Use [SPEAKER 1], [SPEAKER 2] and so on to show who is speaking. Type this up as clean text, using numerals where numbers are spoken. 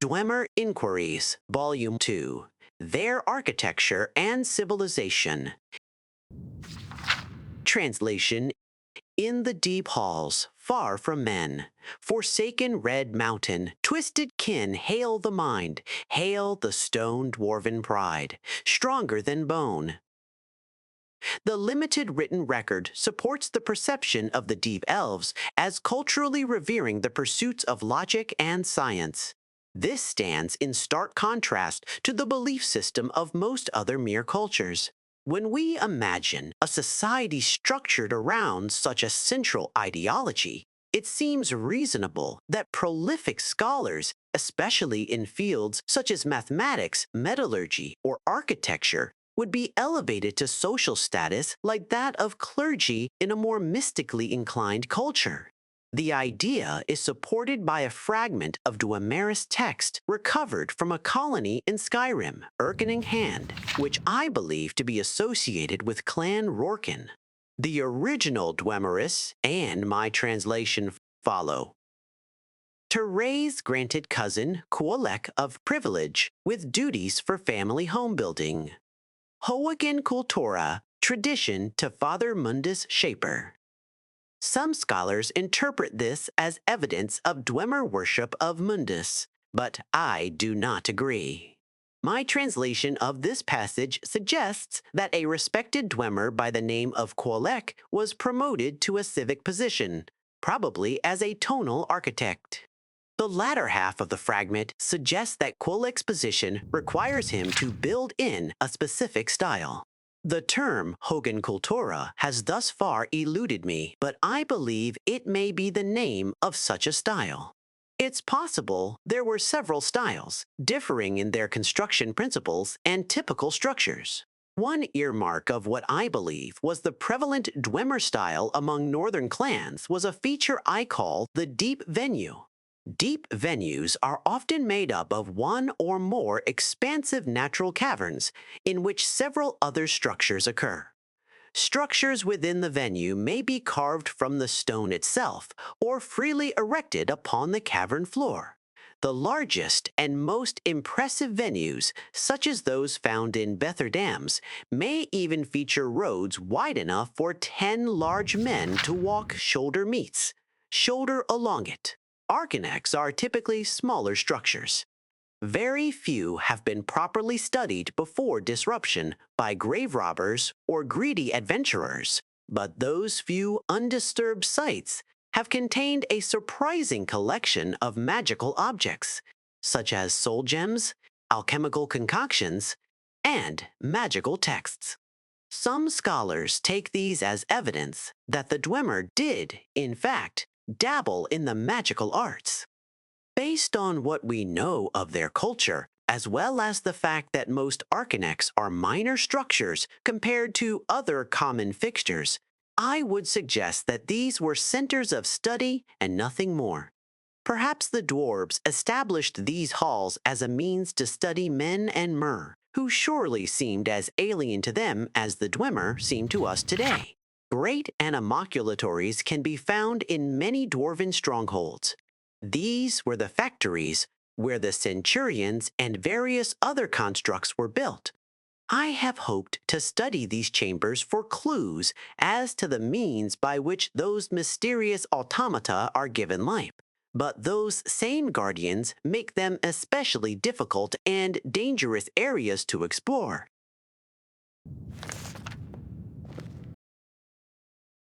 [SPEAKER 1] Dwemer Inquiries, Volume 2. Their Architecture and Civilization. Translation: In the deep halls, far from men, forsaken red mountain, twisted kin hail the mind, hail the stone dwarven pride, stronger than bone. The limited written record supports the perception of the deep elves as culturally revering the pursuits of logic and science. This stands in stark contrast to the belief system of most other mere cultures. When we imagine a society structured around such a central ideology, it seems reasonable that prolific scholars, especially in fields such as mathematics, metallurgy, or architecture, would be elevated to social status like that of clergy in a more mystically inclined culture. The idea is supported by a fragment of Dwemer's text recovered from a colony in Skyrim, Erkening Hand, which I believe to be associated with Clan Rorken. The original Dwemeris and my translation follow. To raise granted cousin Kuolek of privilege with duties for family home building. Hoagan Kultura, tradition to Father Mundus Shaper. Some scholars interpret this as evidence of Dwemer worship of Mundus, but I do not agree. My translation of this passage suggests that a respected Dwemer by the name of Kuolek was promoted to a civic position, probably as a tonal architect. The latter half of the fragment suggests that Kuolek's position requires him to build in a specific style. The term Hogan Kultura has thus far eluded me, but I believe it may be the name of such a style. It's possible there were several styles, differing in their construction principles and typical structures. One earmark of what I believe was the prevalent Dwemer style among northern clans was a feature I call the deep venue. Deep venues are often made up of one or more expansive natural caverns in which several other structures occur. Structures within the venue may be carved from the stone itself or freely erected upon the cavern floor. The largest and most impressive venues, such as those found in Bether Dams, may even feature roads wide enough for 10 large men to walk shoulder along it. Architects are typically smaller structures. Very few have been properly studied before disruption by grave robbers or greedy adventurers, but those few undisturbed sites have contained a surprising collection of magical objects, such as soul gems, alchemical concoctions, and magical texts. Some scholars take these as evidence that the Dwemer did, in fact, dabble in the magical arts. Based on what we know of their culture, as well as the fact that most architects are minor structures compared to other common fixtures, I would suggest that these were centers of study and nothing more. Perhaps the dwarves established these halls as a means to study men and myrrh, who surely seemed as alien to them as the Dwemer seem to us today. Great animalculatories can be found in many dwarven strongholds. These were the factories where the centurions and various other constructs were built. I have hoped to study these chambers for clues as to the means by which those mysterious automata are given life. But those same guardians make them especially difficult and dangerous areas to explore.